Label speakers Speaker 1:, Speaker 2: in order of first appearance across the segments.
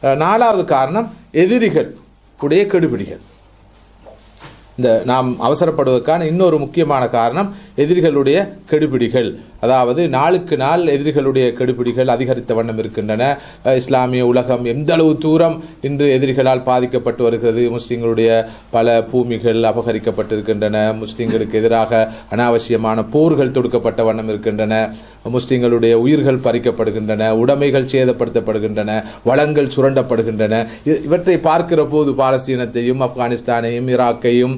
Speaker 1: நாலாவது காரணம் எதிரிகள் உடைய கெடுபிடிகள். இந்த நாம் அவசரப்படுவதற்கான இன்னொரு முக்கியமான காரணம் எதிரிகளுடைய கெடுபிடிகள். அதாவது நாளுக்கு நாள் எதிரிகளுடைய கெடுபிடிகள் அதிகரித்த வண்ணம் இருக்கின்றன. இஸ்லாமிய உலகம் எந்த அளவு தூரம் இன்று எதிரிகளால் பாதிக்கப்பட்டு வருகிறது. முஸ்லிம்களுடைய பல பூமிகள் அபகரிக்கப்பட்டிருக்கின்றன. முஸ்லிம்களுக்கு எதிராக அனாவசியமான போர்கள் தொடுக்கப்பட்ட வண்ணம் இருக்கின்றன. முஸ்லிம்களுடைய உயிர்கள் பறிக்கப்படுகின்றன, உடைமைகள் சேதப்படுத்தப்படுகின்றன, வளங்கள் சுரண்டப்படுகின்றன. இவற்றை பார்க்கிற போது பாலஸ்தீனத்தையும் ஆப்கானிஸ்தானையும் ஈராக்கையும்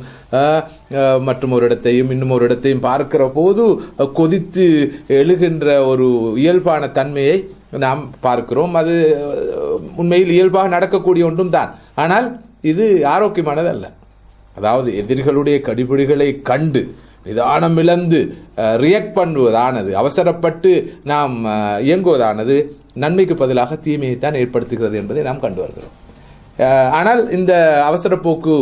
Speaker 1: மற்றும் ஒரு இடத்தையும் இன்னும் ஒரு இடத்தையும் பார்க்கிற போது கொதித்து எழுகின்ற ஒரு இயல்பான தன்மையை நாம் பார்க்கிறோம். அது உண்மையில் இயல்பாக நடக்கக்கூடிய ஒன்றும் தான். ஆனால் இது ஆரோக்கியமானது அல்ல. அதாவது எதிரிகளுடைய கடிபிடிகளை கண்டு நிதானம் இழந்து ரியாக்ட் பண்ணுவதானது, அவசரப்பட்டு நாம் இயங்குவதானது நன்மைக்கு பதிலாக தீமையைத்தான் ஏற்படுத்துகிறது என்பதை நாம் கண்டு வருகிறோம். ஆனால் இந்த அவசர போக்கு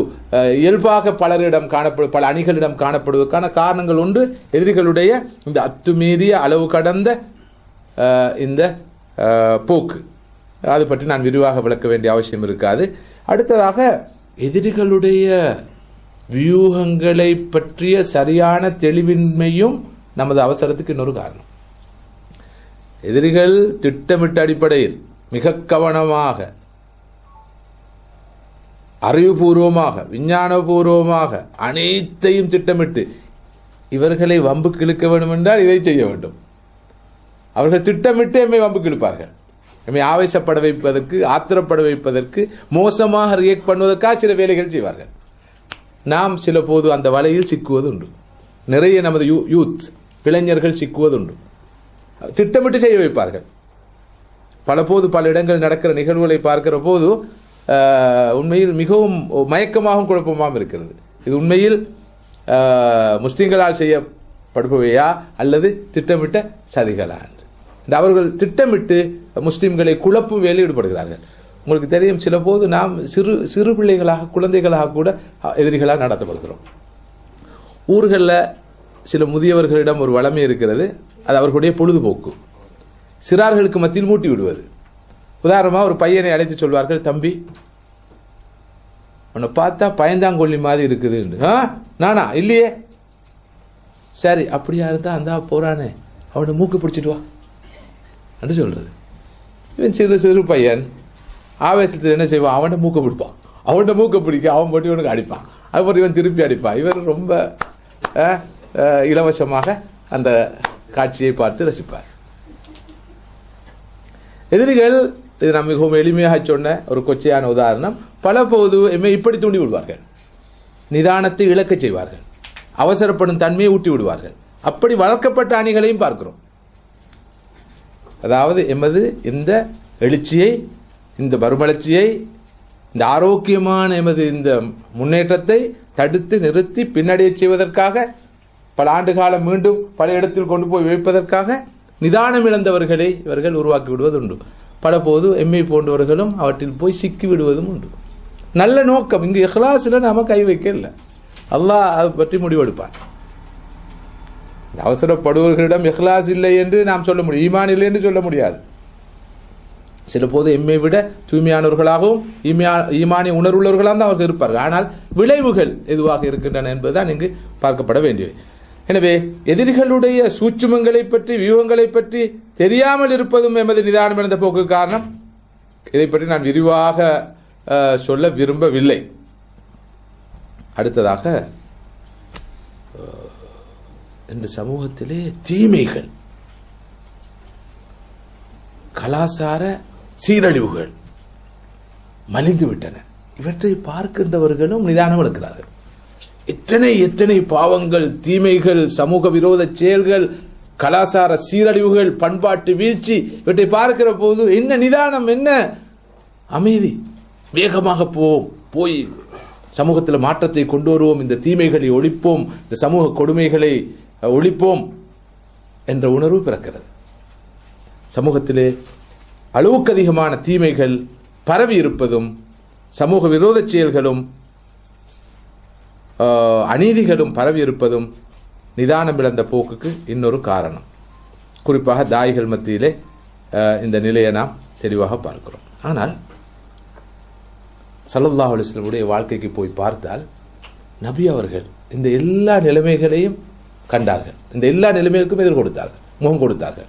Speaker 1: இயல்பாக பலரிடம் காணப்படும், பல அணிகளிடம் காணப்படுவதற்கான காரணங்கள் ஒன்று எதிரிகளுடைய இந்த அத்துமீறிய அளவு கடந்த இந்த போக்கு. அது பற்றி நான் விரிவாக விளக்க வேண்டிய அவசியம் இருக்காது. அடுத்ததாக எதிரிகளுடைய வியூகங்களை பற்றிய சரியான தெளிவின்மையும் நமது அவசரத்துக்கு இன்னொரு காரணம். எதிரிகள் திட்டமிட்ட அடிப்படையில் மிக கவனமாக, அறிவுபூர்வமாக, விஞ்ஞானபூர்வமாக அனைத்தையும் திட்டமிட்டு இவர்களை வம்புக்கு இழுக்க வேண்டும் என்றால் இதை செய்ய வேண்டும். அவர்கள் திட்டமிட்டு எம்மை வம்புக்கு இழுப்பார்கள். எம்மை ஆவேசப்பட வைப்பதற்கு, ஆத்திரப்பட வைப்பதற்கு, மோசமாக ரியாக்ட் பண்ணுவதற்காக சில வேலைகள் செய்வார்கள். நாம் சில போது அந்த வலையில் சிக்குவது உண்டு. நிறைய நமது யூத் இளைஞர்கள் சிக்குவதுண்டு. திட்டமிட்டு செய்ய வைப்பார்கள். பல போது பல இடங்கள் நடக்கிற நிகழ்வுகளை பார்க்கிற போது உண்மையில் மிகவும் மயக்கமாகவும் குழப்பமாகவும் இருக்கிறது. இது உண்மையில் முஸ்லிம்களால் செய்யப்படுபவையா அல்லது திட்டமிட்ட சதிகளா என்று. அவர்கள் திட்டமிட்டு முஸ்லிம்களை குழப்பும் வேலையில் ஈடுபடுகிறார்கள். உங்களுக்கு தெரியும், சில போது நாம் சிறு பிள்ளைகளாக, குழந்தைகளாக கூட எதிரிகளாக நடத்தப்படுகிறோம். ஊர்களில் சில முதியவர்களிடம் ஒரு வளமை இருக்கிறது. அது அவர்களுடைய பொழுதுபோக்கு. சிறார்களுக்கு மத்தியில் மூட்டி விடுவது. உதாரணமாக ஒரு பையனை அழைத்து சொல்வார்கள், தம்பி உன்னை பார்த்தா பயந்தாங்கொல்லி மாதிரி இருக்குது. நானா? இல்லையே. சரி, அப்படியா இருந்தா அந்த போறானே அவனை மூக்கு பிடிச்சிட்டு வா என்று சொல்றது. இவன் சிறு பையன் ஆவேசத்தில் என்ன செய்வான்? அவன்கிட்ட மூக்க பிடிப்பான். அவன்கிட்ட மூக்க பிடிக்க அவன் போட்டு இவனுக்கு அடிப்பான். அதுபோல் இவன் திருப்பி அடிப்பான். இவர் ரொம்ப இலவசமாக அந்த காட்சியை பார்த்து ரசிப்பார். எதிரிகள், இது நாம் மிகவும் எளிமையாக சொன்ன ஒரு கொச்சையான உதாரணம், பல போது எம்மை இப்படி தூண்டி விடுவார்கள். நிதானத்தை இழக்க செய்வார்கள். அவசரப்படும் தன்மையை ஊட்டி விடுவார்கள். அப்படி வளர்க்கப்பட்ட அணிகளையும் பார்க்கிறோம். அதாவது எமது இந்த எழுச்சியை, இந்த மறுமலர்ச்சியை, இந்த ஆரோக்கியமான எமது இந்த முன்னேற்றத்தை தடுத்து நிறுத்தி பின்னடைய செய்வதற்காக, பல ஆண்டு காலம் மீண்டும் பல இடத்தில் கொண்டு போய் வைப்பதற்காக நிதானம் இழந்தவர்களை இவர்கள் உருவாக்கி விடுவதுண்டு. பல போது எம்மை போன்றவர்களும் அவற்றில் போய் சிக்கி விடுவதும் உண்டு. நல்ல நோக்கம். இங்கு இஹ்லாஸில் நாம கை வைக்க இல்லை. அல்லாஹ் அதை பற்றி முடிவெடுப்பான். அவசரப்படுவர்களிடம் இஹ்லாஸ் இல்லை என்று நாம் சொல்ல முடியும், ஈமான் இல்லை என்று சொல்ல முடியாது. சில போது எம்மை விட தூய்மையானவர்களாகவும் ஈமானிய உணர்வுள்ளவர்களாக தான் அவர்கள் இருப்பார்கள். ஆனால் விளைவுகள் எதுவாக இருக்கின்றன என்பதுதான் இங்கு பார்க்கப்பட வேண்டியவை. எனவே எதிரிகளுடைய சூட்சுமங்களை பற்றி, வியூகங்களை பற்றி தெரியாமல் இருப்பதும் எமது நிதானம் இழந்த போக்கு காரணம். இதை பற்றி நான் விரிவாக சொல்ல விரும்பவில்லை. அடுத்ததாக, இந்த சமூகத்திலே தீமைகள், கலாச்சார சீரழிவுகள் மலிந்து விட்டன. இவற்றை பார்க்கின்றவர்களும் நிதானம் எடுக்கிறார்கள். எத்தனை பாவங்கள், தீமைகள், சமூக விரோத செயல்கள், கலாச்சார சீரழிவுகள், பண்பாட்டு வீழ்ச்சி, இவற்றை பார்க்கிற போது என்ன நிதானம், என்ன அமைதி. வேகமாக போய் சமூகத்தில் மாற்றத்தை கொண்டு வருவோம், இந்த தீமைகளை ஒழிப்போம், இந்த சமூக கொடுமைகளை ஒழிப்போம் என்ற உணர்வு பிறக்கிறது. சமூகத்திலே அளவுக்கு அதிகமான தீமைகள் பரவி இருப்பதும், சமூக விரோத செயல்களும் அநீதிகளும் பரவி இருப்பதும் நிதானம் இழந்த போக்குக்கு இன்னொரு காரணம். குறிப்பாக தாய்கள் மத்தியிலே இந்த நிலையை நாம் தெளிவாக பார்க்கிறோம். ஆனால் ஸல்லல்லாஹு அலைஹி வஸல்லம் வாழ்க்கைக்கு போய் பார்த்தால் நபி அவர்கள் இந்த எல்லா நிலைமைகளையும் கண்டார்கள். இந்த எல்லா நிலைமைகளுக்கும் எதிர் கொடுத்தார்கள், முகம் கொடுத்தார்கள்.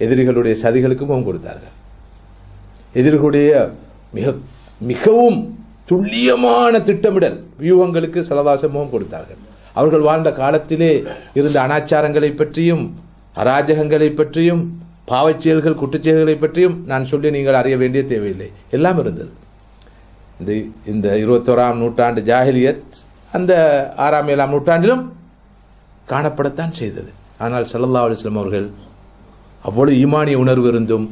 Speaker 1: எதிரிகளுடைய சதிகளுக்கு முகம் கொடுத்தார்கள். எதிரிகளுடைய மிகவும் துல்லியமான திட்டமிடல் வியூகங்களுக்கு ஸல்லல்லாஹு முகம் கொடுத்தார்கள். அவர்கள் வாழ்ந்த காலத்திலே இருந்த அனாச்சாரங்களை பற்றியும் அராஜகங்களை பற்றியும் பாவச்செயல்கள் குற்றச்செயல்களை பற்றியும் நான் சொல்லி நீங்கள் அறிய வேண்டிய தேவையில்லை, எல்லாம் இருந்தது. இந்த 21ஆம் நூற்றாண்டு ஜாஹிலியத் அந்த 6ஆம் 7ஆம் நூற்றாண்டிலும் காணப்படத்தான் செய்தது. ஆனால் ஸல்லல்லாஹு அலைஹி வஸல்லம் அவர்கள் அவ்வளவு ஈமானிய உணர்வு இருந்தும்,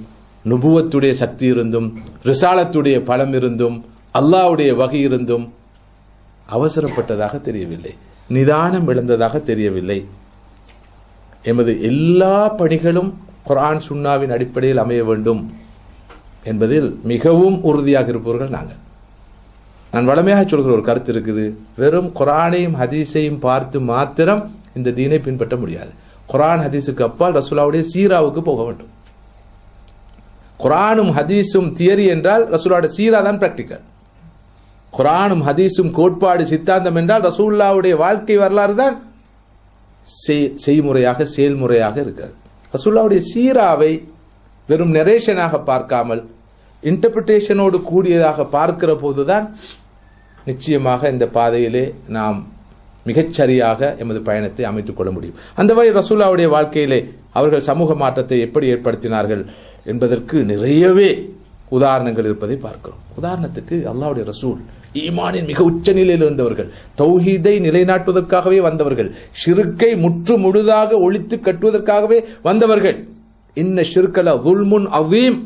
Speaker 1: நுபுவத்துடைய சக்தி இருந்தும், ரிசாலத்துடைய பலம் இருந்தும், அல்லாஹ்வுடைய வகை இருந்தும் அவசரப்பட்டதாக தெரியவில்லை, நிதானம் இழந்ததாக தெரியவில்லை. எமது எல்லா பணிகளும் குர்ஆன் சுன்னாவின் அடிப்படையில் அமைய வேண்டும் என்பதில் மிகவும் உறுதியாக இருப்பவர்கள் நாங்கள். நான் வளமையாக சொல்கிற ஒரு கருத்து இருக்குது, வெறும் குர்ஆனையும் ஹதீஸையும் பார்த்து மாத்திரம் இந்த தீனை பின்பற்ற முடியாது. குர்ஆன் ஹதீஸுக்கு அப்பால் ரசூலுல்லாஹ்வுடைய சீராவுக்கு போக வேண்டும். குர்ஆனும் ஹதீஸும் தியரி என்றால் ரசூலுல்லாஹ்வுடைய சீரா தான் பிராக்டிக்கல். குர்ஆனும் ஹதீஸும் கோட்பாடு சித்தாந்தம் என்றால் ரசூலுல்லாஹ்வுடைய வாழ்க்கை வரலாறு தான் செய்முறையாக செயல்முறையாக இருக்கிறது. ரசூலுல்லாஹ்வுடைய சீராவை வெறும் நரேஷனாக பார்க்காமல் இன்டர்பிரிட்டேஷனோடு கூடியதாக பார்க்கிற போதுதான் நிச்சயமாக இந்த பாதையிலே நாம் மிகச்சரியாக எமது பயணத்தை அமைத்துக் கொள்ள முடியும். அந்த வகை ரசூலுல்லாஹ்வுடைய வாழ்க்கையிலே அவர்கள் சமூக மாற்றத்தை எப்படி ஏற்படுத்தினார்கள் என்பதற்கு நிறையவே உதாரணங்கள் இருப்பதை பார்க்கிறோம். உதாரணத்துக்கு அல்லாஹ்வுடைய ரசூல் ஈமானின் மிக உச்ச நிலையில் இருந்தவர்கள், தௌஹீதை நிலைநாட்டுவதற்காகவே வந்தவர்கள், ஷிர்க்கை முற்று முழுதாக ஒழித்து கட்டுவதற்காகவே வந்தவர்கள். இன்ன ஷிர்கல ஸுல்முன் அஸீம்,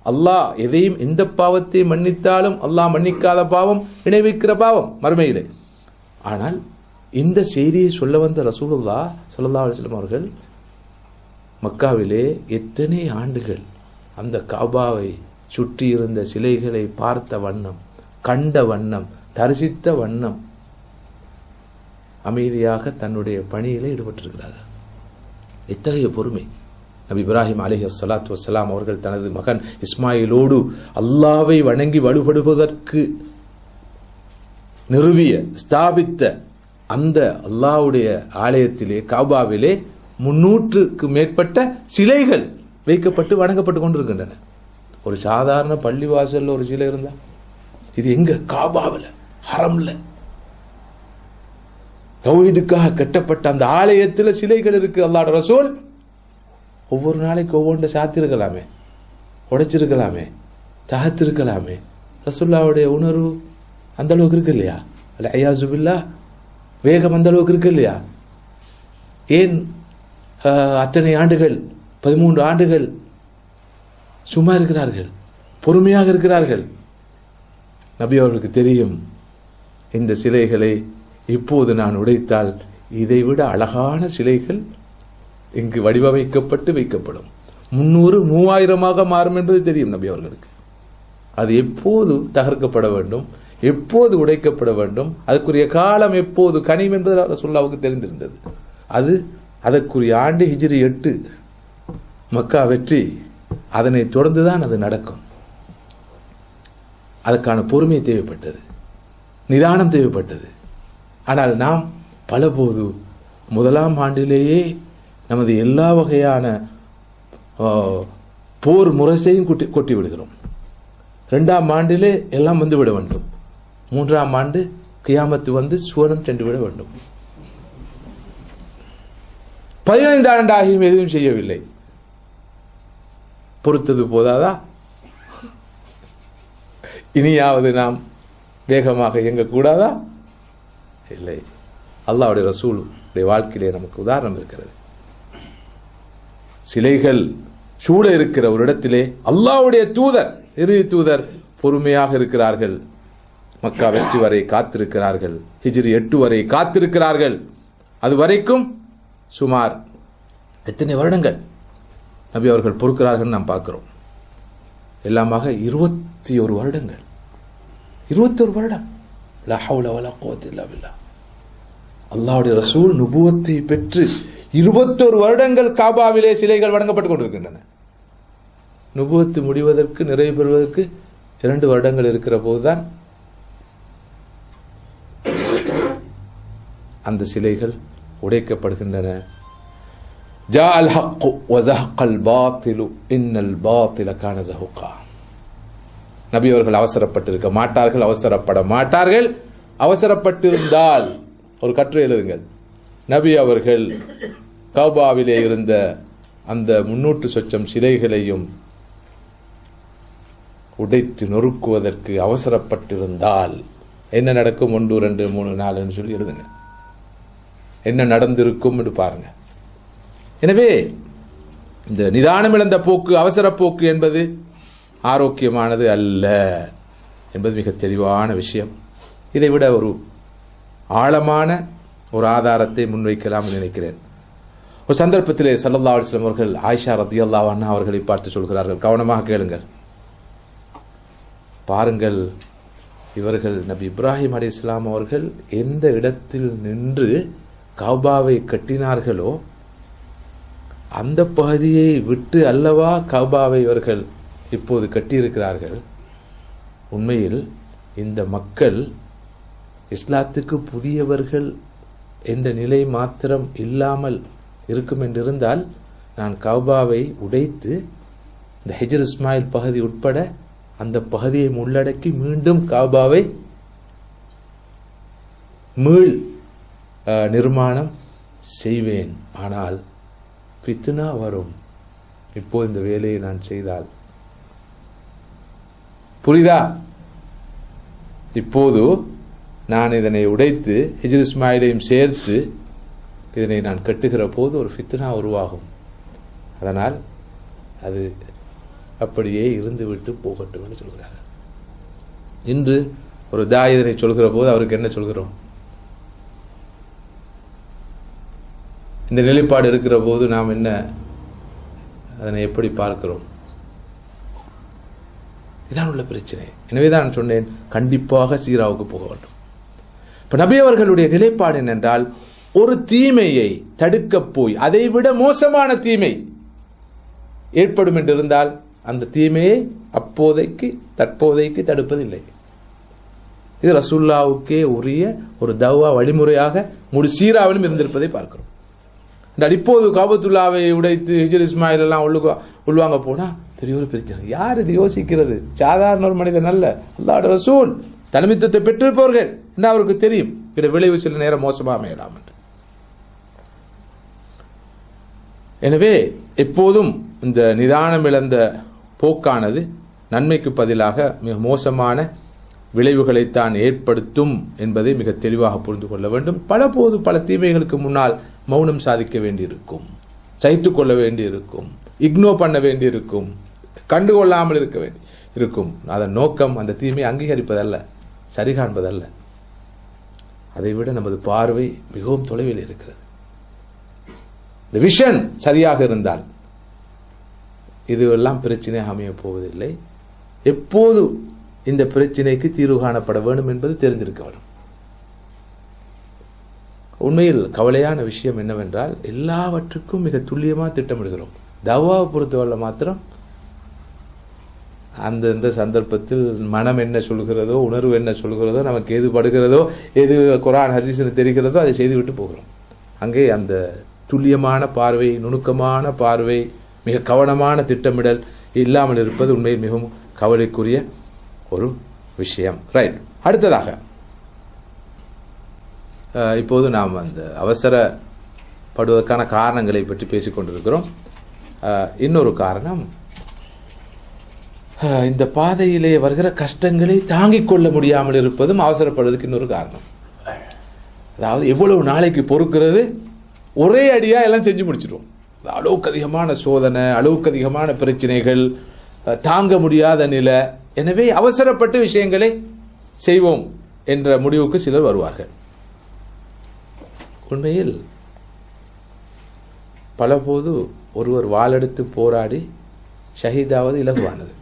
Speaker 1: அல்லாஹ் எதையும் எந்த பாவத்தை மன்னித்தாலும் அல்லாஹ் மன்னிக்காத பாவம் இணை வைக்கிற பாவம் மறுமையிலே. ஆனால் இந்த செய்தியை சொல்ல வந்த ரசூலுல்லாஹ் ஸல்லல்லாஹு அலைஹி வஸல்லம் அவர்கள் மக்காவிலே எத்தனை ஆண்டுகள் அந்த காபாவை சுற்றி இருந்த சிலைகளை பார்த்த வண்ணம், கண்ட வண்ணம், தரிசித்த வண்ணம் அமைதியாக தன்னுடைய பணியிலே ஈடுபட்டிருக்கிறார்கள். எத்தகைய பொறுமை! நபி இப்ராஹிம் அலைஹிஸ்ஸலாத்து வஸ்ஸலாம் அவர்கள் தனது மகன் இஸ்மாயிலோடு அல்லாஹ்வை வணங்கி வழிபடுவதற்கு நிறுவிய ஸ்தாபித்த அந்த அல்லாஹ்வுடைய ஆலயத்திலே காபாவிலே 300க்கு மேற்பட்ட சிலைகள் வைக்கப்பட்டு வணங்கப்பட்டு கொண்டிருக்கின்றன. ஒரு சாதாரண பள்ளிவாசல்ல ஒரு சிலை இருந்தா, இது எங்க? காபாவில், ஹரம்ல, தௌஹீதுக்காக கட்டப்பட்ட அந்த ஆலயத்தில் சிலைகள் இருக்கு. அல்லாஹ்வுடைய ரசூல் ஒவ்வொரு நாளைக்கு ஒவ்வொன்றை சாத்திருக்கலாமே, உடைச்சிருக்கலாமே, தகத்திருக்கலாமே. ரசூலுல்லாஹ்வுடைய உணர்வு அந்த அளவுக்கு இருக்கு இல்லையா? அய்யாசு பில்லாஹ், வேகம் அந்த அளவுக்கு இருக்கு இல்லையா? ஏன் அத்தனை ஆண்டுகள், 13 ஆண்டுகள் சும்மா இருக்கிறார்கள், பொறுமையாக இருக்கிறார்கள்? நபி அவர்களுக்கு தெரியும், இந்த சிலைகளை இப்போது நான் உடைத்தால் இதைவிட அழகான சிலைகள் இங்கு வடிவமைக்கப்பட்டு வைக்கப்படும், 300 3000 மாறும் என்பது தெரியும் நபி அவர்களுக்கு. அது எப்போது தகர்க்கப்பட வேண்டும், எப்போது உடைக்கப்பட வேண்டும், அதற்குரிய காலம் எப்போது கனியும் என்பது ரசூலுல்லாஹ்வுக்கு தெரிந்திருந்தது. அதற்குரிய ஆண்டு ஹிஜ்ரி 8 மக்கா வெற்றி, அதனை தொடர்ந்துதான் அது நடக்கும். அதற்கான பொறுமை தேவைப்பட்டது, நிதானம் தேவைப்பட்டது. ஆனால் நாம் பலபோது 1ஆம் ஆண்டிலேயே நமது எல்லா வகையான போர் முரசையும் கொட்டி விடுகிறோம். 2ஆம் ஆண்டிலே எல்லாம் வந்துவிட வேண்டும். 3ஆம் ஆண்டு கியாமத்து வந்து சுவனம் சென்று விட வேண்டும். 15 ஆண்டாகியும் எதுவும் செய்யவில்லை. பொறுத்தது போதாதா? இனியாவது நாம் வேகமாக இயங்கக்கூடாதா? இல்லை. அல்லாஹ்வுடைய ரசூலுடைய வாழ்க்கையிலே நமக்கு உதாரணம் இருக்கிறது. சிலைகள் சூழ இருக்கிற ஒரு இடத்திலே அல்லாஹ்வுடைய தூதர், இறுதி தூதர் பொறுமையாக இருக்கிறார்கள். மக்கா வெற்றி வரை காத்திருக்கிறார்கள். ஹிஜ்ரி 8 வரை காத்திருக்கிறார்கள். அது வரைக்கும் சுமார் எத்தனை வருடங்கள் நபி அவர்கள் பொறுக்கிறார்கள் நாம் பார்க்கிறோம். எல்லாமாக 21 வருடங்கள். 21 வருடம். லா ஹவுல வலா குவத்த இல்லா பில்லாஹ். அல்லாஹ்வுடைய ரசூல் நுபுவத்தை பெற்று 21 வருடங்கள் காபாவிலே சிலைகள் வணங்கப்பட்டுக் கொண்டிருக்கின்றன. நுபுவத்து முடிவதற்கு, நிறைவு பெறுவதற்கு 2 வருடங்கள் இருக்கிற போதுதான் அந்த சிலைகள் உடைக்கப்படுகின்றன. ஜாஅல் ஹக்கு வ ஸஹகல் பாத்திலு இன்னல் பாத்தில கான ஸஹூகா. நபி அவர்கள் அவசரப்பட்டிருக்க மாட்டார்கள், அவசரப்பட மாட்டார்கள். அவசரப்பட்டிருந்தால் ஒரு கட்டுரை எழுதுங்கள். நபி அவர்கள் கௌபாவிலே இருந்த அந்த 300 சொச்சம் சிலைகளையும் உடைத்து நொறுக்குவதற்கு அவசரப்பட்டிருந்தால் என்ன நடக்கும்? 1 2 3 4 சொல்லி எழுதுங்க. என்ன நடந்திருக்கும் என்று பாருங்க. எனவே இந்த நிதானம் இழந்த போக்கு, அவசர போக்கு என்பது ஆரோக்கியமானது அல்ல என்பது மிக தெளிவான விஷயம். இதை விட ஒரு ஆழமான ஒரு ஆதாரத்தை முன்வைக்கலாம் நினைக்கிறேன். ஒரு சந்தர்ப்பத்திலே ஸல்லல்லாஹு அலைஹி வஸல்லம் அவர்கள் ஆயிஷா ரலியல்லாஹு அன்ஹா அவர்களை பார்த்து சொல்கிறார்கள், கவனமாக கேளுங்கள், பாருங்கள், இவர்கள் நபி இப்ராஹிம் அலைஹிஸ்ஸலாம் அவர்கள் எந்த இடத்தில் நின்று கௌபாவை கட்டினார்களோ அந்த பகுதியை விட்டு அல்லவா கௌபாவை இவர்கள் இப்போது கட்டியிருக்கிறார்கள். உண்மையில் இந்த மக்கள் இஸ்லாத்துக்கு புதியவர்கள் என்ற நிலை மாத்திரம் இல்லாமல் இருக்கும் என்றிருந்தால் நான் கௌபாவை உடைத்து இந்த ஹிஜ்ர் இஸ்மாயில் பகுதி உட்பட அந்த பகுதியை உள்ளடக்கி மீண்டும் கௌபாவை மீள் நிர்மாணம் செய்வேன். ஆனால் ஃபித்னா வரும் இப்போது இந்த வேலையை நான் செய்தால். புரிதா? இப்போது நான் இதனை உடைத்து ஹிஜ்ர் இஸ்மாயிலையும் சேர்த்து இதனை நான் கட்டுகிற போது ஒரு ஃபித்னா உருவாகும். அதனால் அது அப்படியே இருந்துவிட்டு போகட்டும் என்று சொல்கிறார்கள். இன்று ஒரு தாய் இதனை சொல்கிற போது அவருக்கு என்ன சொல்கிறோம்? இந்த நிலைப்பாடு இருக்கிற போது நாம் என்ன அதனை எப்படி பார்க்கிறோம்? இதான் உள்ள பிரச்சனை. எனவேதான் நான் சொன்னேன், கண்டிப்பாக சீராவுக்கு போக வேண்டும். இப்ப நபி அவர்களுடைய நிலைப்பாடு என்னென்றால், ஒரு தீமையை தடுக்க போய் அதைவிட மோசமான தீமை ஏற்படும் என்றிருந்தால் அந்த தீமையை அப்போதைக்கு தற்போதைக்கு தடுப்பதில்லை. இது ரசூலுல்லாவுக்கே உரிய ஒரு தவா வழிமுறையாக முழு சீராவிலும் இருந்திருப்பதை பார்க்கிறோம். இப்போது காபத்துல்லாவை உடைத்து ஹிஜ்ர் இஸ்மாயில் எல்லாம் உள்வாங்க போனா பெரிய ஒரு பிரச்சனை. யார் இது யோசிக்கிறது? சாதாரண ஒரு மனிதன் அல்ல, அல்லாஹ்வுடைய ரசூல், தலைமைத்துவத்தை பெற்றிருப்பவர்கள் என்று அவருக்கு தெரியும். பிற விளைவு சில நேரம் மோசமாக அமையலாம் என்று. எனவே எப்போதும் இந்த நிதானம் இழந்த போக்கானது நன்மைக்கு பதிலாக மிக மோசமான விளைவுகளைத்தான் ஏற்படுத்தும் என்பதை மிக தெளிவாக புரிந்து கொள்ள வேண்டும். பல தீமைகளுக்கு முன்னால் மௌனம் சாதிக்க வேண்டியிருக்கும், சகித்துக் கொள்ள வேண்டியிருக்கும், இக்னோர் பண்ண வேண்டியிருக்கும், கண்டுகொள்ளாமல் இருக்க வேண்டி இருக்கும். அதன் நோக்கம் அந்த தீமையை அங்கீகரிப்பதல்ல, சரி காண்பதல்ல. அதைவிட நமது பார்வை மிகவும் தொலைவில் இருக்கிறது. இந்த விஷன் சரியாக இருந்தால் இதுவெல்லாம் பிரச்சனை அமையப் போவதில்லை. எப்போது இந்த பிரச்சனைக்கு தீர்வு காணப்பட வேண்டும் என்பது தெரிந்திருக்க வேண்டும். உண்மையில் கவலையான விஷயம் என்னவென்றால், எல்லாவற்றுக்கும் மிக துல்லியமாக திட்டமிடுகிறோம். தவாவை பொறுத்தவரை மாத்திரம் அந்தந்த சந்தர்ப்பத்தில் மனம் என்ன சொல்கிறதோ, உணர்வு என்ன சொல்கிறதோ, நமக்கு எது படுகிறதோ, எது குர்ஆன் ஹதீஸ்னு தெரிகிறதோ அதை செய்துவிட்டு போகிறோம். அங்கே அந்த துல்லியமான பார்வை, நுணுக்கமான பார்வை, மிக கவனமான திட்டமிடல் இல்லாமல் இருப்பது உண்மையில் மிகவும் கவலைக்குரிய ஒரு விஷயம். ரைட். அடுத்ததாக இப்போது நாம் அந்த அவசரப்படுவதற்கான காரணங்களை பற்றி பேசிக் கொண்டிருக்கிறோம். இன்னொரு காரணம், இந்த பாதையிலே வருகிற கஷ்டங்களை தாங்கிக் கொள்ள முடியாமல் இருப்பதும் அவசரப்படுவதற்கு இன்னொரு காரணம். அதாவது எவ்வளவு நாளைக்கு பொறுக்கிறது, ஒரே அடியா எல்லாம் செஞ்சு முடிச்சிடுவோம். அளவுக்கு அதிகமான சோதனை, அளவுக்கு அதிகமான பிரச்சனைகள், தாங்க முடியாத நிலை. எனவே அவசரப்பட்டு விஷயங்களை செய்வோம் என்ற முடிவுக்கு சிலர் வருவார்கள். உண்மையில் பலபோது ஒருவர் வாளெடுத்து போராடி ஷஹீதாவது இலகுவானது.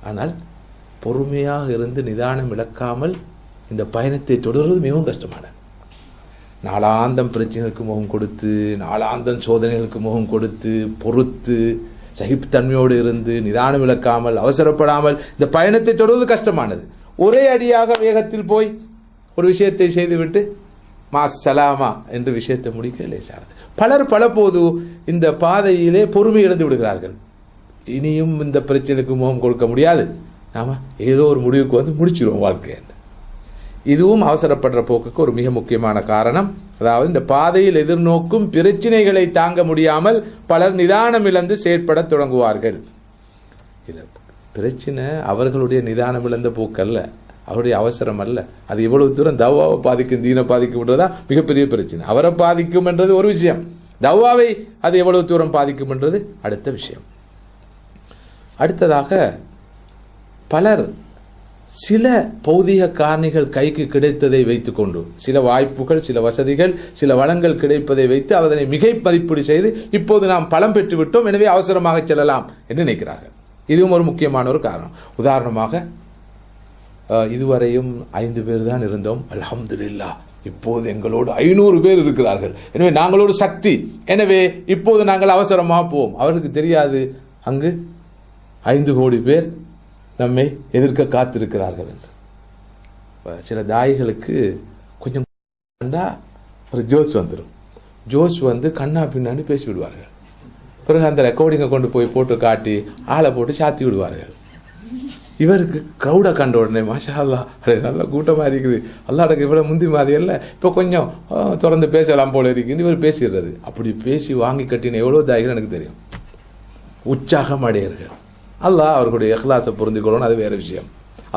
Speaker 1: ஆனால் பொறுமையாக இருந்து நிதானம் இழக்காமல் இந்த பயணத்தை தொடர்வது மிகவும் கஷ்டமானது. நாளாந்தம் பிரச்சனைகளுக்கு முகம் கொடுத்து, நாளாந்தம் சோதனைகளுக்கு முகம் கொடுத்து, பொறுத்து, சகிப்புத்தன்மையோடு இருந்து நிதானம் இழக்காமல் அவசரப்படாமல் இந்த பயணத்தை தொடர்வது கஷ்டமானது. ஒரே அடியாக வேகத்தில் போய் ஒரு விஷயத்தை செய்துவிட்டு மாசலாமா என்று விஷயத்தை முடிக்க லேசானது. பலர் பலபோது இந்த பாதையிலே பொறுமை இழந்து விடுகிறார்கள். இனியும் இந்த பிரச்சனைக்கு முகம் கொடுக்க முடியாது, நாம ஏதோ ஒரு முடிவுக்கு வந்து முடிச்சிருவோம் வாழ்க்கை. இதுவும் அவசரப்படுற போக்குக்கு ஒரு மிக முக்கியமான காரணம். அதாவது இந்த பாதையில் எதிர்நோக்கும் பிரச்சனைகளை தாங்க முடியாமல் பலர் நிதானம் இழந்து செயற்பட தொடங்குவார்கள். பிரச்சனை அவர்களுடைய நிதானம் இழந்த போக்கல்ல, அவருடைய அவசரம் அல்ல. அது எவ்வளவு தூரம் தவ்வாவை பாதிக்கும், தீனை பாதிக்கும்ன்றதா மிகப்பெரிய பிரச்சனை. அவரை பாதிக்கும் என்றது ஒரு விஷயம், தவ்வாவை அது எவ்வளவு தூரம் பாதிக்கும் என்றது அடுத்த விஷயம். அடுத்ததாக பலர் சில பௌதிக காரணிகள் கைக்கு கிடைத்ததை வைத்துக் கொண்டு, சில வாய்ப்புகள், சில வசதிகள், சில வளங்கள் கிடைப்பதை வைத்து அதனை மிகை மதிப்பீடு செய்து இப்போது நாம் பலம் பெற்று விட்டோம், எனவே அவசரமாக செல்லலாம் என்று நினைக்கிறார்கள். இதுவும் ஒரு முக்கியமான ஒரு காரணம். உதாரணமாக, இதுவரையும் 5 பேர் தான் இருந்தோம், அல்ஹம்துலில்லாஹ் இப்போது எங்களோடு 500 பேர் இருக்கிறார்கள், எனவே நாங்களோடு சக்தி, எனவே இப்போது நாங்கள் அவசரமாக போவோம். அவருக்கு தெரியாது அங்கு 5 கோடி பேர் நம்மை எதிர்க்க காத்திருக்கிறார்கள் என்று. சில தாய்களுக்கு கொஞ்சம் ஒரு ஜோஸ் வந்துடும். ஜோஸ் வந்து கண்ணா பின்னான்னு பேசி விடுவார்கள். பிறகு அந்த ரெக்கார்டிங்கை கொண்டு போய் போட்டு காட்டி ஆளை போட்டு சாத்தி விடுவார்கள். இவருக்கு க்ரௌடை கண்ட உடனே மாஷா அல்லா, நல்ல கூட்டமாக இருக்குது, அல்லாடக்கு இவ்வளோ முந்தி மாதிரி இல்லை, இப்போ கொஞ்சம் திறந்து பேசலாம் போல இருக்குன்னு இவர் பேசிடுறது. அப்படி பேசி வாங்கி கட்டின எவ்வளோ தாய்கள் எனக்கு தெரியும். உற்சாகம் அடையர்கள். அல்லாஹ் அவர்களுடைய இஹ்லாஸை புரிந்துக்கொள்ளணும், அது வேற விஷயம்.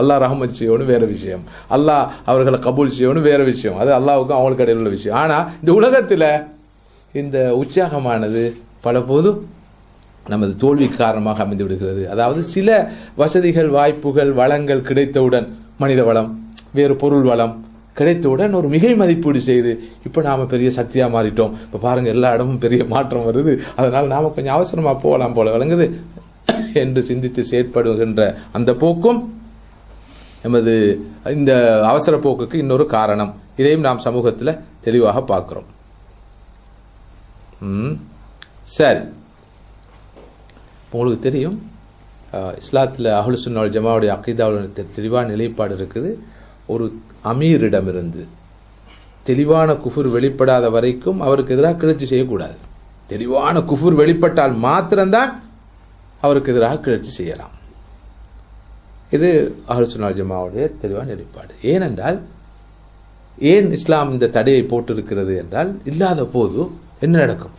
Speaker 1: அல்லாஹ் ரஹமத் செய்யணும், வேற விஷயம். அல்லாஹ் அவர்களை கபூல் செய்யணும், வேற விஷயம். அது அல்லாஹ்வுக்கும் அவங்களுக்கு இடையில் உள்ள விஷயம். ஆனால் இந்த உலகத்தில் இந்த உற்சாகமானது பல போது நமது தோல்விக்கு காரணமாக அமைந்து விடுகிறது. அதாவது சில வசதிகள், வாய்ப்புகள், வளங்கள் கிடைத்தவுடன், மனித வளம், வேறு பொருள் வளம் கிடைத்தவுடன் ஒரு மிகை மதிப்பீடு செய்து இப்போ நாம் பெரிய சக்தியாக மாறிட்டோம், இப்போ பாருங்கள் எல்லா இடமும் பெரிய மாற்றம் வருது, அதனால் நாம் கொஞ்சம் அவசரமாக போகலாம் போல விளங்குது என்று சிந்தித்து செயற்படுகின்ற அந்த போக்கும் நமது இந்த அவசர போக்குக்கு இன்னொரு காரணம். இதையும் நாம் சமூகத்தில் தெளிவாக பார்க்கிறோம். சரி, உங்களுக்கு தெரியும் இஸ்லாத்தில் அஹ்லு சுன்னா வல் ஜமாவுடைய அக்கீதாவுடைய தெளிவான நிலைப்பாடு இருக்குது. ஒரு அமீரிடமிருந்து தெளிவான குஃபுர் வெளிப்படாத வரைக்கும் அவருக்கு எதிராக கிளர்ச்சி செய்யக்கூடாது. தெளிவான குஃபுர் வெளிப்பட்டால் மாத்திரம்தான் அவருக்கு எதிராக கிளர்ச்சி செய்யலாம். இது அஹ்லு சுன்னா வல் ஜமாவுடைய தெளிவான நிலைப்பாடு. ஏனென்றால், ஏன் இஸ்லாம் இந்த தடையை போட்டிருக்கிறது என்றால், இல்லாத போது என்ன நடக்கும்?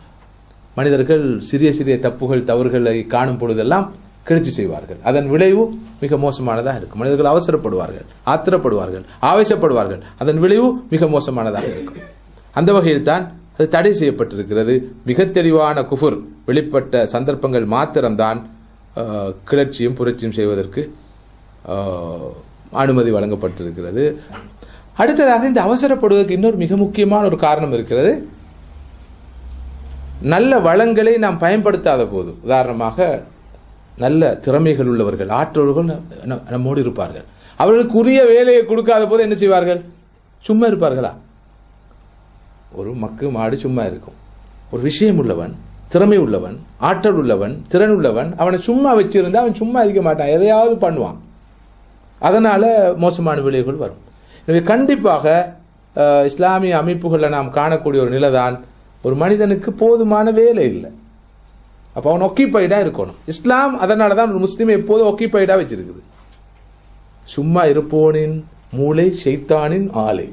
Speaker 1: மனிதர்கள் சிறிய சிறிய தப்புகள், தவறுகளை காணும் பொழுதெல்லாம் கிளர்ச்சி செய்வார்கள். அதன் விளைவு மிக மோசமானதாக இருக்கும். மனிதர்கள் அவசரப்படுவார்கள், ஆத்திரப்படுவார்கள், ஆவேசப்படுவார்கள். அதன் விளைவு மிக மோசமானதாக இருக்கும். அந்த வகையில் தான் அது தடை செய்யப்பட்டிருக்கிறது. மிக தெளிவான குஃபுர் வெளிப்பட்ட சந்தர்ப்பங்கள் மாத்திரம்தான் கிளர்ச்சியும் புரட்சியும் செய்வதற்கு அனுமதி வழங்கப்பட்டிருக்கிறது. அடுத்ததாக, இந்த அவசரப்படுவதற்கு இன்னொரு மிக முக்கியமான ஒரு காரணம் இருக்கிறது. நல்ல வளங்களை நாம் பயன்படுத்தாத போது, உதாரணமாக நல்ல திறமைகள் உள்ளவர்கள், ஆற்றவர்கள் நம்மோடு இருப்பார்கள். அவர்களுக்கு உரிய வேலையை கொடுக்காத போது என்ன செய்வார்கள்? சும்மா இருப்பார்களா? ஒரு மக்கு மாடு சும்மா இருக்கும். ஒரு விஷயம் உள்ளவன், திறமை உள்ளவன், ஆற்றல் உள்ளவன், திறன் உள்ளவன், அவனை சும்மா வச்சிருந்தா அவன் சும்மா இருக்க மாட்டான், எதையாவது பண்ணுவான். அதனால மோசமான விளைவுகள் வரும். எனவே கண்டிப்பாக இஸ்லாமிய அமைப்புகளில் நாம் காணக்கூடிய ஒரு நிலைதான், ஒரு மனிதனுக்கு போதுமான வேலை இல்லை, அப்போ அவன் ஒக்கிபைடா இருக்கணும். இஸ்லாம் அதனால தான் ஒரு முஸ்லீம் எப்போதும் ஒக்கிபைடா வச்சிருக்குது. சும்மா இருப்போனின் மூளை ஷைத்தானின் ஆலை.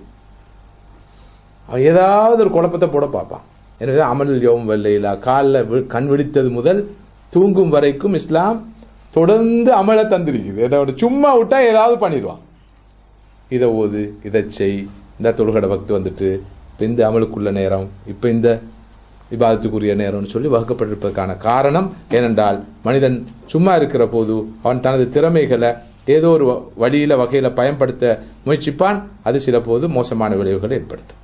Speaker 1: அவன் ஏதாவது ஒரு குழப்பத்தை போட பார்ப்பான். எனவே அமல் யோம் வெள்ளையிலா, காலில் கண் விழித்தது முதல் தூங்கும் வரைக்கும் இஸ்லாம் தொடர்ந்து அமலை தந்திருக்குது. சும்மா விட்டா ஏதாவது பண்ணிடுவான். இதை ஓது, இதை செய், இந்த தொழுகடை பக்து வந்துட்டு, இப்போ இந்த அமலுக்குள்ள நேரம், இப்போ இந்த இபாதத்துக்குரிய நேரம்னு சொல்லி வகுக்கப்பட்டிருப்பதற்கான காரணம் ஏனென்றால், மனிதன் சும்மா இருக்கிற போது அவன் தனது திறமைகளை ஏதோ ஒரு வழியில வகையில பயன்படுத்த முயற்சிப்பான். அது சில போது மோசமான விளைவுகளை ஏற்படுத்தும்.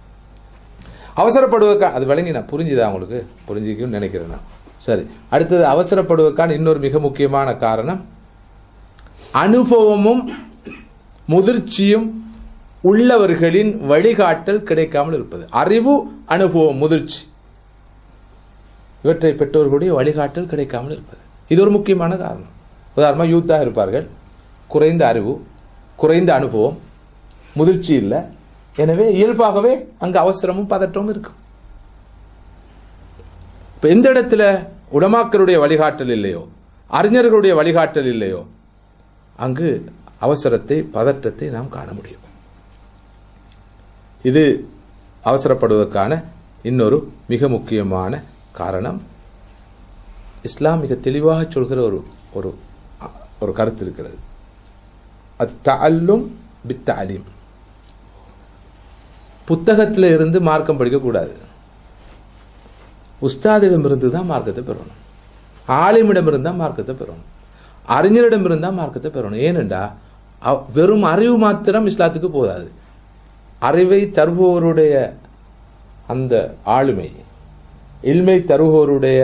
Speaker 1: அவசரப்படுவதற்கான, அது விளங்கினா புரிஞ்சுதா உங்களுக்கு? புரிஞ்சிக்குன்னு நினைக்கிறேன் நான். சரி, அடுத்தது அவசரப்படுவதற்கான இன்னொரு மிக முக்கியமான காரணம், அனுபவமும் முதிர்ச்சியும் உள்ளவர்களின் வழிகாட்டல் கிடைக்காமல் இருப்பது. அறிவு, அனுபவம், முதிர்ச்சி இவற்றை பெற்றோர்களுடைய வழிகாட்டல் கிடைக்காமல் இருப்பது, இது ஒரு முக்கியமான காரணம். உதாரணமாக யூத்தாக இருப்பார்கள், குறைந்த அறிவு, குறைந்த அனுபவம், முதிர்ச்சி இல்லை, எனவே இயல்பாகவே அங்கு அவசரமும் பதற்றமும் இருக்கும். இப்ப எந்த இடத்துல உலமாக்களுடைய வழிகாட்டல் இல்லையோ, அறிஞர்களுடைய வழிகாட்டல் இல்லையோ, அங்கு அவசரத்தை, பதற்றத்தை நாம் காண முடியும். இது அவசரப்படுவதற்கான இன்னொரு மிக முக்கியமான காரணம். இஸ்லாம் மிக தெளிவாக சொல்கிற ஒரு கருத்து இருக்கிறது. அத்தஅல்லும் பித்தஅலீம். புத்தகத்தில் இருந்து மார்க்கம் படிக்கக்கூடாது. உஸ்தாதிடமிருந்து தான் மார்க்கத்தை பெறணும். ஆலிமிடமிருந்து தான் மார்க்கத்தை பெறணும். அறிஞரிடமிருந்து தான் மார்க்கத்தை பெறணும். ஏனென்றா வெறும் அறிவு மாத்திரம் இஸ்லாத்துக்கு போதாது. அறிவை தருபவருடைய அந்த ஆளுமை, இல்மை தருபவருடைய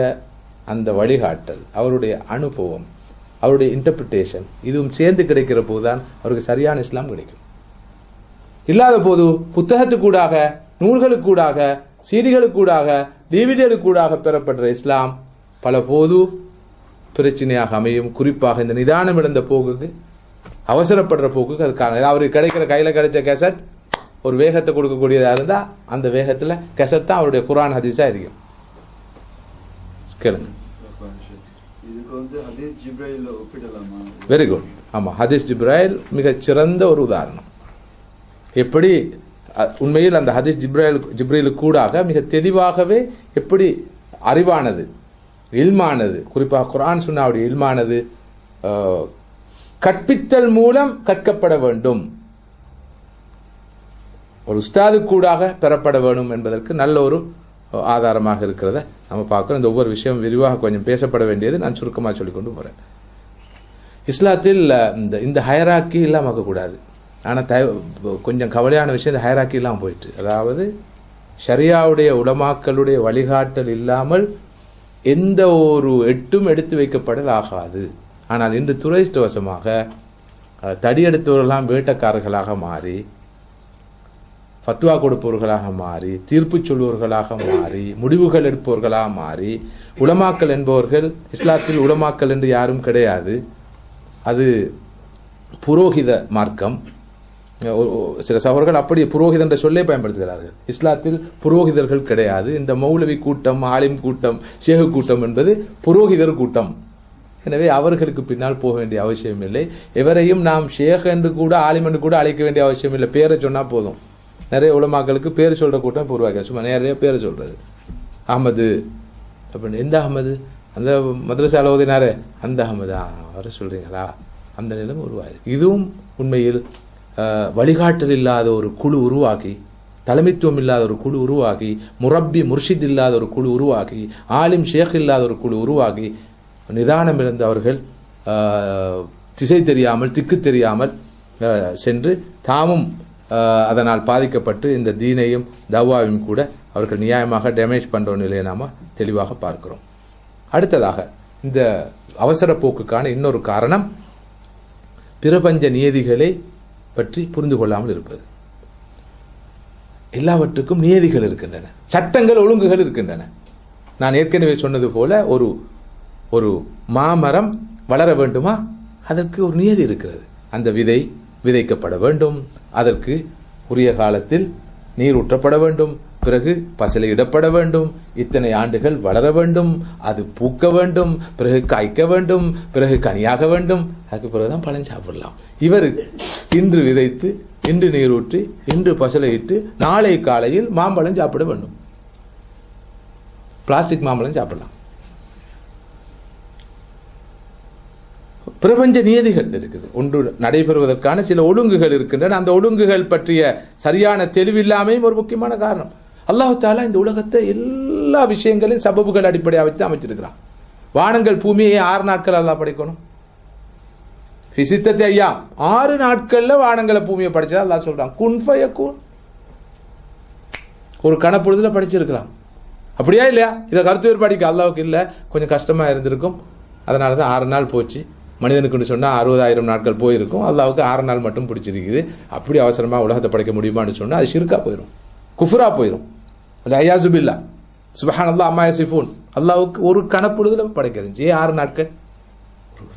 Speaker 1: அந்த வழிகாட்டல், அவருடைய அனுபவம், அவருடைய இன்டர்பிரிட்டேஷன், இதுவும் சேர்ந்து கிடைக்கிற போதுதான் அவருக்கு சரியான இஸ்லாம் கிடைக்கும். இல்லாத போது புத்தகத்துக்கூடாக, நூல்களுக்கூடாக, சீடிகளுக்கூடாக, டிவிடிகளுக்கூடாக பெறப்படுற இஸ்லாம் பல போது பிரச்சனையாக அமையும். குறிப்பாக இந்த நிதானம் இழந்த போக்குக்கு, அவசரப்படுற போக்குக்கு அதுக்காக. அவருக்கு கிடைக்கிற கையில கிடைச்ச கேசட் ஒரு வேகத்தை கொடுக்கக்கூடியதா இருந்தா அந்த வேகத்துல கேசட் தான் அவருடைய குர்ஆன் ஹதீஸா இருக்கும். கேளுங்க. Very good. ஆமா, ஹதீஸ் ஜிப்ராயில் மிகச் சிறந்த ஒரு உதாரணம். எப்படி உண்மையில் அந்த ஹதீஸ் ஜிப்ரீலுக்கு கூடாக மிக தெளிவாகவே எப்படி அறிவானது, இல்மானது, குறிப்பாக குர்ஆன் சுன்னாவுடைய இல்மானது கற்பித்தல் மூலம் கற்கப்பட வேண்டும், ஒரு உஸ்தாது கூடாக பெறப்பட வேண்டும் என்பதற்கு நல்ல ஒரு ஆதாரமாக இருக்கிறத நம்ம பார்க்கிறோம். இந்த ஒவ்வொரு விஷயம் விரிவாக கொஞ்சம் பேசப்பட வேண்டியது, நான் சுருக்கமாக சொல்லிக்கொண்டு போறேன். இஸ்லாத்தில் இந்த ஹயராக்கி இல்லாம இருக்கக்கூடாது. ஆனால் கொஞ்சம் கவலையான விஷயம், இந்த ஹயராக்கி இல்லாமல் போயிட்டு, அதாவது ஷரியாவுடைய உலமாக்களுடைய வழிகாட்டல் இல்லாமல் எந்த ஒரு எட்டும் எடுத்து வைக்கப்படல் ஆகாது. ஆனால் இன்று துரதிர்ஷ்டவசமாக தடியெடுத்தவர்களெல்லாம் வேட்டக்காரர்களாக மாறி, ஃபத்வா கொடுப்பவர்களாக மாறி, தீர்ப்பு சொல்பவர்களாக மாறி, முடிவுகள் எடுப்பவர்களாக மாறி, உலமாக்கல் என்பவர்கள், இஸ்லாத்தில் உலமாக்கல் என்று யாரும் கிடையாது, அது புரோகித மார்க்கம். சில சகோதரர்கள் அப்படியே புரோகிதர் என்ற சொல்லே பயன்படுத்துகிறார்கள். இஸ்லாத்தில் புரோகிதர்கள் கிடையாது. இந்த மௌலவி கூட்டம், ஆலிம் கூட்டம், ஷேகு கூட்டம் என்பது புரோகிதர் கூட்டம். எனவே அவர்களுக்கு பின்னால் போக வேண்டிய அவசியம் இல்லை. எவரையும் நாம் ஷேக் என்று கூட, ஆலிம் என்று கூட அழைக்க வேண்டிய அவசியம் இல்லை. பேரை சொன்னா போதும். நிறைய உலமாக்களுக்கு பேர் சொல்ற கூட்டம் உருவாக்க, சும்மா நிறைய பேரை சொல்றது. அஹமது அப்படின்னு. எந்த அஹமது? அந்த மദ്രஸால ஓதினாரே அந்த அஹமது, அவரை சொல்றீங்களா? அந்த நிலைமை உருவாயிருக்கு. இதுவும் உண்மையில் வழிகாட்டல் இல்லாத ஒரு குழு உருவாக்கி, தலைமைத்துவம் இல்லாத ஒரு குழு உருவாக்கி, முரப்பி முர்ஷித் இல்லாத ஒரு குழு உருவாக்கி, ஆலிம் ஷேக் இல்லாத ஒரு குழு உருவாக்கி, நிதானம் இழந்து அவர்கள் திசை தெரியாமல், திக்கு தெரியாமல் சென்று தாமும் அதனால் பாதிக்கப்பட்டு இந்த தீனையும் தவாவையும் கூட அவர்கள் நியாயமாக டேமேஜ் பண்ற நிலையை நாம தெளிவாக பார்க்கிறோம். அடுத்ததாக இந்த அவசர போக்குக்கான இன்னொரு காரணம் பிரபஞ்ச நியதிகளை பற்றி புரிந்து கொள்ளாமல் இருப்பது. எல்லாவற்றுக்கும் நியதிகள் இருக்கின்றன, சட்டங்கள், ஒழுங்குகள் இருக்கின்றன. நான் ஏற்கனவே சொன்னது போல ஒரு மாமரம் வளர வேண்டுமா, அதற்கு ஒரு நியதி இருக்கிறது. அந்த விதை விதைக்கப்பட வேண்டும், அதற்கு உரிய காலத்தில் நீர் ஊற்றப்பட வேண்டும், பிறகு பசலையிடப்பட வேண்டும், இத்தனை ஆண்டுகள் வளர வேண்டும், அது பூக்க வேண்டும், பிறகு காய்க்க வேண்டும், பிறகு கனியாக வேண்டும், அதுக்கு பிறகுதான் பழம் சாப்பிடலாம். இவர் இன்று விதைத்து, இன்று நீரூற்றி, இன்று பசலையிட்டு, நாளை காலையில் மாம்பழம் சாப்பிட வேண்டும். பிளாஸ்டிக் மாம்பழம் சாப்பிடலாம். பிரபஞ்ச நியதிகள் இருக்குது. ஒன்று நடைபெறுவதற்கான சில ஒழுங்குகள் இருக்கின்றன. அந்த ஒழுங்குகள் பற்றிய சரியான தெளிவில்லாமையும் ஒரு முக்கியமான காரணம். அல்லாஹ் தஆலா இந்த உலகத்தை எல்லா விஷயங்களையும் சபபுகள் அடிப்படையாக வச்சு அமைச்சிருக்கிறான். வானங்கள் பூமியை 6 நாட்கள் அல்லாஹ் படைக்கணும். ஃபிசித்தத்தை ஐயா 6 நாட்கள்ல வானங்களை பூமியை படைச்சதா அல்லாஹ் சொல்றான். குன் ஃபயகுன், ஒரு கணப்பொழுதுல படிச்சிருக்கிறான். அப்படியா இல்லையா? இதை கருத்து வேறுபாடிக்கு அல்லாஹ்வுக்கு இல்ல, கொஞ்சம் கஷ்டமா இருந்திருக்கும். அதனாலதான் 6 நாள் போச்சு. மனிதனுக்கு சொன்னா 60,000 நாட்கள் போயிருக்கும். அல்லாஹ்வுக்கு 6 நாள் மட்டும் பிடிச்சிருக்குது. அப்படி அவசரமா உலகத்தை படைக்க முடியுமான்னு சொன்னா அது ஷிர்கா போயிடும், குஃப்ரா போயிடும். அய்யாசு பில்லாஹ், சுப்ஹானல்லாஹ் அம்மா யசிஃபூன். அல்லாஹ்வுக்கு ஒரு கணப்பொழுதுல படைக்கிறது. 6 நாட்கள்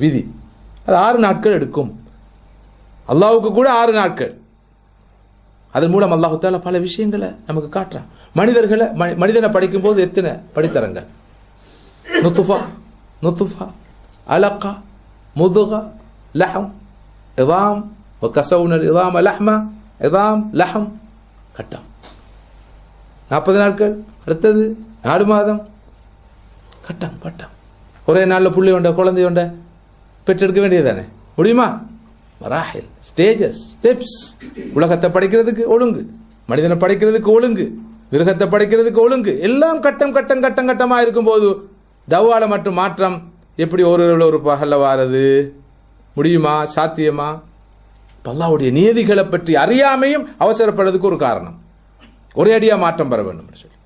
Speaker 1: விதி, அது 6 நாட்கள் எடுக்கும். அல்லாஹ்வுக்கு கூட 6 நாட்கள். அதன் மூலம் அல்லாஹ் தஆலா பல விஷயங்களை நமக்கு காட்டுறான். மனிதனை படிக்கும் போது எத்தனை படித்தரங்கள், நுத்ஃபா, அலகா, முதுகா, லஹம், இதாம், வகஸௌனல் இதாம லஹ்மா, இதாம், லஹம், கட்டம் 40 நாட்கள், அடுத்தது 4 மாதம், கட்டம். ஒரே நாளில் புள்ளி உண்ட குழந்தை உண்ட பெற்றெடுக்க வேண்டியதானே? முடியுமா? மராஹில், ஸ்டேஜஸ், ஸ்டெப்ஸ். உலகத்தை படைக்கிறதுக்கு ஒழுங்கு, மனிதனை படைக்கிறதுக்கு ஒழுங்கு, மிருகத்தை படைக்கிறதுக்கு ஒழுங்கு, எல்லாம் கட்டமா இருக்கும் போது தவ்வால மட்டும் மாற்றம் எப்படி ஒரு பகல்ல வாரது? முடியுமா? சாத்தியமா? அல்லாஹ்வுடைய நியதிகளை பற்றி அறியாமையும் அவசரப்படுறதுக்கு ஒரு காரணம். ஒரே அடியா மாற்றம் பெற வேண்டும் சொல்லி.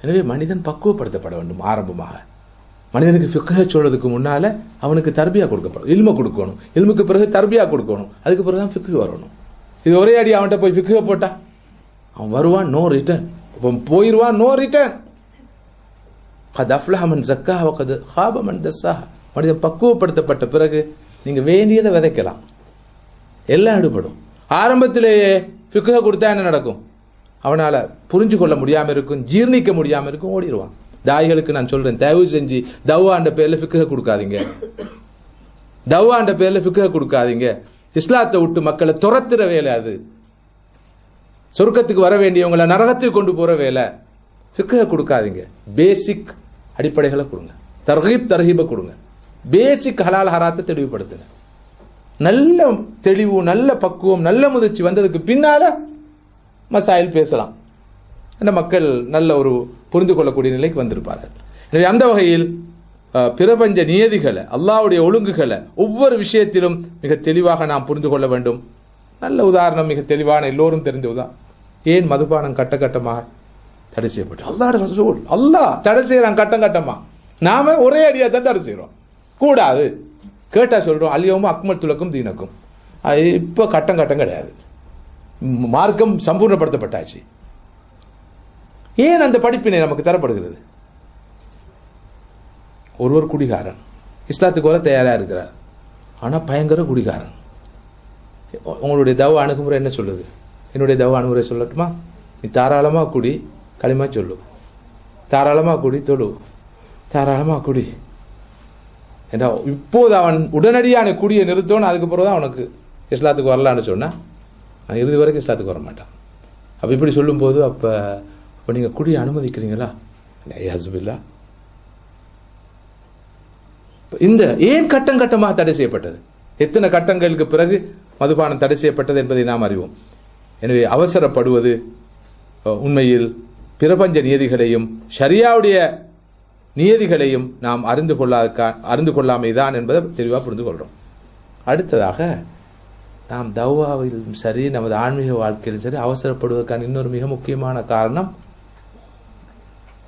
Speaker 1: எனவே மனிதன் பக்குவப்படுத்தப்பட வேண்டும். ஆரம்பமாக மனிதனுக்கு ஃபிக்ஹ் சொல்றதுக்கு முன்னால அவனுக்கு தர்பியா கொடுக்கப்படும், இல்ம கொடுக்கணும். இல்முக்கு பிறகு தர்பியா கொடுக்கணும், அதுக்கு பிறகுதான் ஃபிக்ஹ் வரணும். இது ஒரே அடி அவன்கிட்ட போய் ஃபிக்ஹ் போட்டா அவன் வருவான், நோ ரிட்டர்ன். போயிருவான், நோ ரிட்டர்ன். கத் அஃப்லஹ மன் ஸக்காஹ வ கத் ஹாப மன் தஸ்ஸாஹ. மனிதன் பக்குவப்படுத்தப்பட்ட பிறகு நீங்க வேண்டியதை விதைக்கலாம், எல்லாம் எடுபடும். ஆரம்பத்திலேயே ஃபிக்ஹ் கொடுத்தா என்ன நடக்கும்? அவனால புரிஞ்சு கொள்ள முடியாம இருக்கும், ஜீர்ணிக்க முடியாம இருக்கும், ஓடிடுவான். தாய்களுக்கு நான் சொல்றேன், தயவு செஞ்சு தவ்வாண்ட பேர்ல ஃபிக்ஹ் கொடுக்காதீங்க. தவ்வாண்ட பேர்ல ஃபிக்ஹ் கொடுக்காதீங்க. இஸ்லாத்தை விட்டு மக்களை துரத்துற வேலை அது. சொர்க்கத்துக்கு வர வேண்டியவங்களை நரகத்துக்கு கொண்டு போற வேலை. ஃபிக்ஹ் கொடுக்காதீங்க. பேசிக் அடிப்படைகளை கொடுங்க, தர்ஹீபை கொடுங்க. பேசிக் ஹலால் ஹராத்தை தெளிவுபடுத்துங்க. நல்ல தெளிவு, நல்ல பக்குவம், நல்ல முதிர்ச்சி வந்ததுக்கு பின்னால மசாயில் பேசலாம். அந்த மக்கள் நல்ல ஒரு புரிந்து கொள்ளக்கூடிய நிலைக்கு வந்திருப்பார்கள். எனவே அந்த வகையில் பிரபஞ்ச நியதிகளை, அல்லாஹ்வுடைய ஒழுங்குகளை ஒவ்வொரு விஷயத்திலும் மிக தெளிவாக நாம் புரிந்து கொள்ள வேண்டும். நல்ல உதாரணம், மிக தெளிவான எல்லோரும் தெரிந்த உதாரணம், ஏன் மதுபானம் கட்டமாக தடை செய்யப்பட்டு? அல்லாஹ் தடை செய்யறான் கட்டமா. நாம ஒரே அடியா தான் தடை செய்யறோம். கூடாது கேட்டா சொல்றோம் அல்யௌம அக்மல்துலக்கும் தீனக்கும். இப்ப கட்டம் கிடையாது, மார்க்கம் சம்பூர்ணப்படுத்தப்பட்டாச்சு. ஏன் அந்த படிப்பினை நமக்கு தரப்படுகிறது? ஒருவர் குடிகாரன், இஸ்லாத்துக்கு வர தயாரா இருக்கிறார், ஆனா பயங்கர குடிகாரன். உங்களுடைய தவ அணுகுமுறை என்ன சொல்லுது? என்னுடைய தவ அணுகுமுறை சொல்லட்டுமா? நீ தாராளமா குடி, களிமா சொல்லு, தாராளமா குடி, தொழு, தாராளமா குடி. இப்போது அவன் உடனடியான குடியை நிறுத்தணும், அதுக்கு பிறகுதான் அவனுக்கு இஸ்லாத்துக்கு வரலான்னு சொன்னா இறுதி வரைக்கும் இஸ்லாத்துக்கு வர மாட்டான். அப்ப இப்படி சொல்லும் போது அப்ப நீங்க குடியை அனுமதிக்கிறீங்களா? ஹஸ்பில்லா. இந்த ஏன் கட்டமாக தடை செய்யப்பட்டது? எத்தனை கட்டங்களுக்கு பிறகு மதுபானம் தடை செய்யப்பட்டது என்பதை நாம் அறிவோம். எனவே அவசரப்படுவது உண்மையில் பிரபஞ்ச நியதிகளையும் ஷரியாவுடைய நியதிகளையும் நாம் அறிந்து கொள்ளாமைதான் என்பதை தெளிவாக புரிந்து கொள்றோம். அடுத்ததாக நாம் தவ்வாவிலும் சரி, நமது ஆன்மீக வாழ்க்கையிலும் சரி அவசரப்படுவதற்கான இன்னொரு மிக முக்கியமான காரணம்,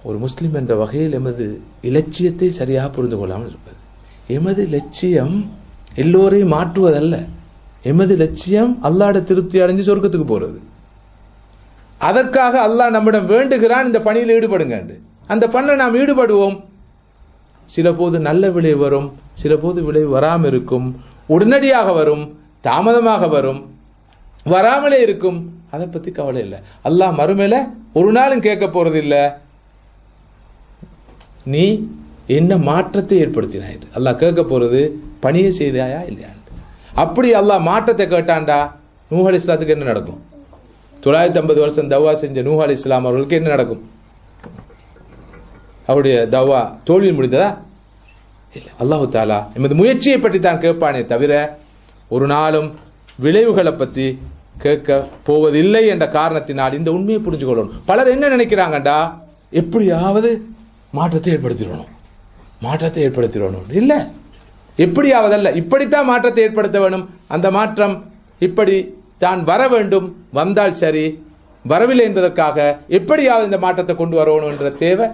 Speaker 1: ஒரு முஸ்லிம் என்ற வகையில் எமது இலட்சியத்தை சரியாக புரிந்து கொள்ளாமல் இருப்பது. எமது லட்சியம் எல்லோரையும் மாற்றுவதல்ல. எமது லட்சியம் அல்லாஹ்வுடைய திருப்தி அடைஞ்சு சொர்க்கத்துக்கு போறது. அதற்காக அல்லாஹ் நம்மிடம் வேண்டுகிறான், இந்த பணியில் ஈடுபடுங்க. அந்த பண்ண நாம் ஈடுபடுவோம். சில போது நல்ல விளைவு வரும், சில போது விளைவு வராமல் இருக்கும், உடனடியாக வரும், தாமதமாக வரும், வராமலே இருக்கும். அதை பத்தி கவலை இல்லை. அல்லாஹ் மறுமையில ஒரு நாளும் கேட்க போறது இல்லை, நீ என்ன மாற்றத்தை ஏற்படுத்தினாய். அல்லாஹ் கேட்க போறது பணியை செய்தாயா இல்லையா. அப்படி அல்லாஹ் மாற்றத்தை கேட்டான்டா, நூஹ் அலைஹிஸ்ஸலாத்துக்கு என்ன நடக்கும்? 950 வருஷம் தவ்வா செஞ்ச நூஹ் அலைஹிஸ்ஸலாம் அவர்களுக்கு என்ன நடக்கும்? அவருடைய தவ்வா தோல்வியில் முடிந்ததா? இல்லை. அல்லாஹு தாலா எமது முயற்சியை பற்றி தான் கேட்பானே தவிர ஒரு நாளும் விளைவுகளை பற்றி கேட்க போவதில்லை என்ற காரணத்தினால் இந்த உண்மையை புரிஞ்சு கொள்ளணும். பலர் என்ன நினைக்கிறாங்கடா, எப்படியாவது மாற்றத்தை ஏற்படுத்திடணும். இல்ல, எப்படியாவதல்ல, இப்படித்தான் மாற்றத்தை ஏற்படுத்த வேணும். அந்த மாற்றம் இப்படி தான் வர வேண்டும். வந்தால் சரி, வரவில்லை என்பதற்காக எப்படியாவது இந்த மாற்றத்தை கொண்டு வரணும் என்ற தேவை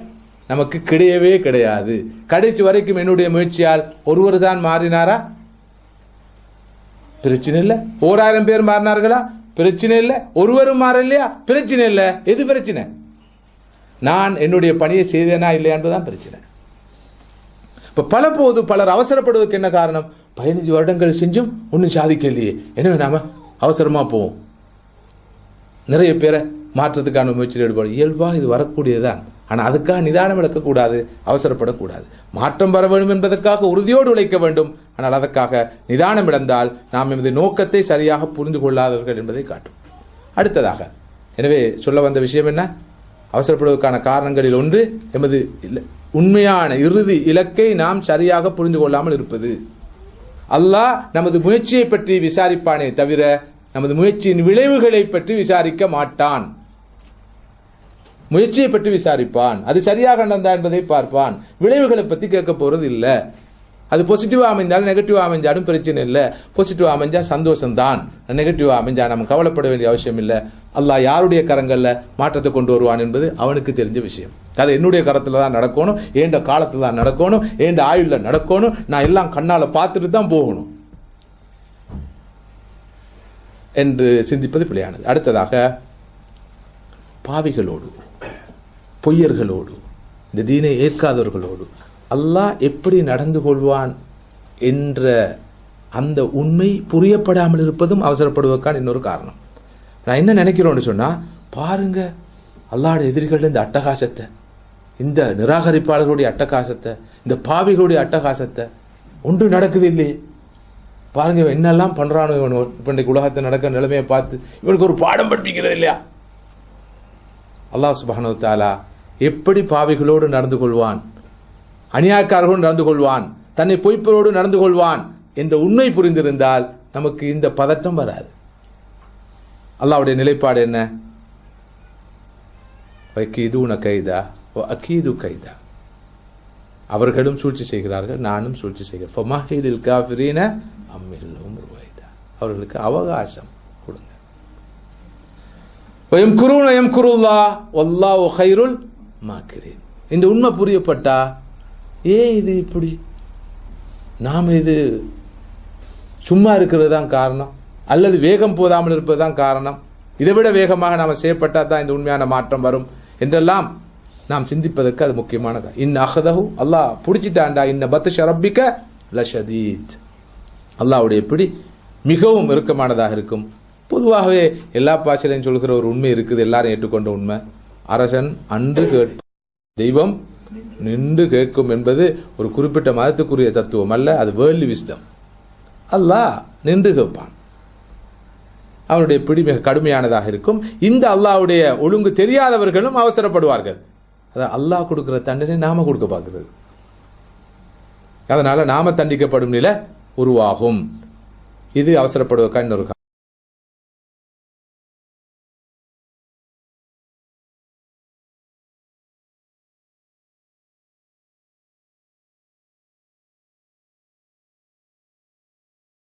Speaker 1: நமக்கு கிடையவே கிடையாது. கடைசி வரைக்கும் என்னுடைய முயற்சியால் ஒருவர் தான் மாறினாரா? பிரச்சனை இல்லை. 1000 பேர் மாறினார்களா? பிரச்சனை இல்லை. ஒருவரும் மாறலையா? பிரச்சனை இல்லை. எது பிரச்சனை? நான் என்னுடைய பணியை செய்தேனா இல்லையா என்பதுதான் பிரச்சனை. இப்ப பலர் அவசரப்படுவதற்கு என்ன காரணம்? 15 வருடங்கள் செஞ்சும் ஒன்னும் சாதிக்கலையே, எனவே நாம அவசரமா போவோம். நிறைய பேரை மாற்றத்துக்கான முயற்சியில் ஈடுபடும். இயல்பாக இது வரக்கூடியதுதான். ஆனால் அதுக்காக நிதானம் இழக்கக்கூடாது, அவசரப்படக்கூடாது. மாற்றம் வர வேண்டும் என்பதற்காக உறுதியோடு உழைக்க வேண்டும். ஆனால் அதற்காக நிதானம் இழந்தால் நாம் எமது நோக்கத்தை சரியாக புரிந்து கொள்ளாதவர்கள் என்பதை காட்டும். அடுத்ததாக, எனவே சொல்ல வந்த விஷயம் என்ன? அவசரப்படுவதற்கான காரணங்களில் ஒன்று எமது உண்மையான இறுதி இலக்கை நாம் சரியாக புரிந்து கொள்ளாமல் இருப்பது. அல்லாஹ் நமது முயற்சியை பற்றி விசாரிப்பானே தவிர நமது முயற்சியின் விளைவுகளை பற்றி விசாரிக்க மாட்டான். முயற்சியை பற்றி விசாரிப்பான், அது சரியாக நடந்தா என்பதை பார்ப்பான். விளைவுகளை பற்றி கேட்க போறது இல்லை. அது பாசிட்டிவா அமைஞ்சாலும் நெகட்டிவா அமைஞ்சாலும் பிரச்சனை இல்லை. பாசிட்டிவா அமைஞ்சா சந்தோஷம்தான், நெகட்டிவா அமைஞ்சா நம்ம கவலைப்பட வேண்டிய அவசியம் இல்லை. அல்லாஹ் யாருடைய கரங்கள்ல மாற்றத்தை கொண்டு வருவான் என்பது அவனுக்கு தெரிஞ்ச விஷயம். அது என்னுடைய கரத்துல தான் நடக்கணும், ஏண்ட காலத்துல தான் நடக்கணும், ஏண்ட ஆயுள்ல நடக்கணும், நான் எல்லாம் கண்ணால பார்த்துட்டு தான் போகணும் என்று சிந்திப்பது பிழையானது. அடுத்ததாக, பாவிகளோடு, பொய்யர்களோடு, இந்த தீனை ஏற்காதவர்களோடு அல்லாஹ் எப்படி நடந்து கொள்வான் என்ற அந்த உண்மை புரியப்படாமல் இருப்பதும் அவசரப்படுவதற்கான இன்னொரு காரணம். நான் என்ன நினைக்கிறோன்னு சொன்னா, பாருங்க அல்லாஹ்வுடைய எதிரிகள் இந்த அட்டகாசத்தை, இந்த நிராகரிப்பாளர்களுடைய அட்டகாசத்தை, இந்த பாவிகளுடைய அட்டகாசத்தை, ஒன்று நடக்குது இல்லையே, பாருங்க இவன் என்னெல்லாம் பண்றானோ, இவன் இன்றைக்கு உலகத்தை நடக்க நிலைமையை பார்த்து இவனுக்கு ஒரு பாடம் படிப்பிக்கிறது இல்லையா? அல்லாஹ் சுப்ஹானஹு வ தஆலா எப்படி பாவிகளோடு நடந்து கொள்வான், அநியாயக்காரர்களோடு நடந்து கொள்வான், தன்னை பொய்ப்பரோடு நடந்து கொள்வான் என்ற உண்மை புரிந்திருந்தால் நமக்கு இந்த பதட்டம் வராது. அல்லாஹ்வுடைய நிலைப்பாடு என்ன? வக்கீதுன கைதா வ அகீது கைதா, அவர்களும் சூழ்ச்சி செய்கிறார்கள், நானும் சூழ்ச்சி செய்கிறேன். ஃபமஹிலில் காஃபிரீன அம்ஹில்ஹும் ருவைதா, அவர்களுக்கு அவகாசம் கொடுங்க. வயம்குரூன யம்குருல்லாஹ் வல்லாஹு கைருல் மாக்கிரீன். இந்த உண்மை புரியப்பட்டா ஏன் இது இப்படி, நாம இது சும்மா இருக்கிறது தான் காரணம், அல்லது வேகம் போதாமல் இருப்பது தான் காரணம், இதை விட வேகமாக நாம செய்யப்பட்டா தான் இந்த உண்மையான மாற்றம் வரும் என்றெல்லாம் நாம் சிந்திப்பதற்கு அது முக்கியமான. இன் அஹதஹு, அல்லாஹ் பிடிச்சிட்டாண்டா, இன்ன பத்ஷ ரப்பிக லஷதீத், அல்லாஹ்வுடைய பிடி மிகவும் இறுக்கமானதாக இருக்கும். பொதுவாகவே எல்லா பாய்ச்சலையும் சொல்கிற ஒரு உண்மை இருக்குது, எல்லாரும் ஏற்றுக்கொண்ட உண்மை. அரசன் அன்று கேட்பான், தெய்வம் நின்று கேட்கும் என்பது ஒரு குறிப்பிட்ட மதத்துக்குரிய தத்துவம் அல்ல, அது வேர்ல்ட்லி விஸ்டம். அல்லாஹ் நின்று கேட்பான், அவனுடைய பிடி மிக கடுமையானதாக இருக்கும். இந்த அல்லாஹ்வுடைய ஒழுங்கு தெரியாதவர்களும் அவசரப்படுவார்கள். அதான் அல்லாஹ் கொடுக்கிற தண்டனை நாம கொடுக்க பார்க்கிறது, அதனால நாம தண்டிக்கப்படும் நிலை உருவாகும். இது அவசரப்படுவதற்கான இன்னொரு